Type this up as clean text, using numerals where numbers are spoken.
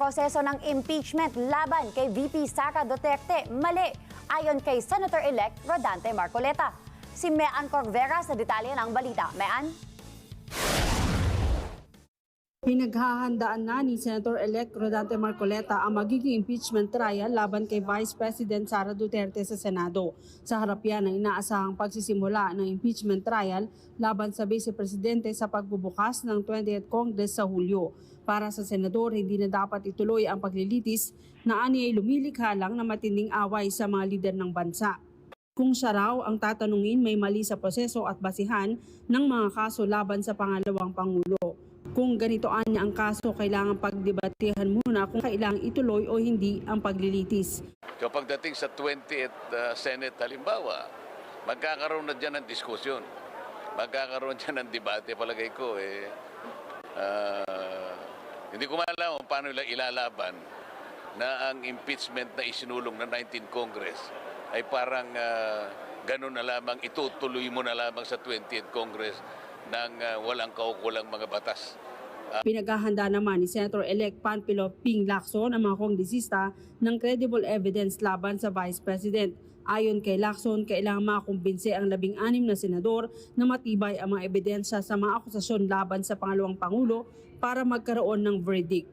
proseso ng impeachment laban kay VP Sara Duterte mali ayon kay Senator-elect Rodante Marcoleta. Si Mean Corvera sa detalye ng balita. Mean? Pinaghahandaan na ni Senator-elect Rodante Marcoleta ang magiging impeachment trial laban kay Vice President Sara Duterte sa Senado. Sa harap yan ang inaasahang pagsisimula ng impeachment trial laban sa Vice Presidente sa pagbubukas ng 20th Congress sa Hulyo. Para sa Senador, hindi na dapat ituloy ang paglilitis na ani ay lumilikha lang na matinding away sa mga lider ng bansa. Kung siya raw ang tatanungin, may mali sa proseso at basihan ng mga kaso laban sa pangalawang Pangulo. Kung ganito anya ang kaso, kailangan pagdebatehan muna kung kailangang ituloy o hindi ang paglilitis. Kapag dating sa 20th Senate halimbawa, magkakaroon na dyan ng diskusyon. Magkakaroon dyan ng debate, palagay ko. Hindi ko maalam kung paano ilalaban na ang impeachment na isinulong ng 19th Congress ay parang ganun na lamang, itutuloy mo na lamang sa 20th Congress ng walang kaukulang mga batas. Pinaghahanda naman ni Senator-elect Panfilo Ping Lacson ang mga kongresista ng credible evidence laban sa Vice President. Ayon kay Lacson, kailangan makakumbinse ang 16 na senador na matibay ang mga ebidensya sa mga akusasyon laban sa pangalawang Pangulo para magkaroon ng verdict.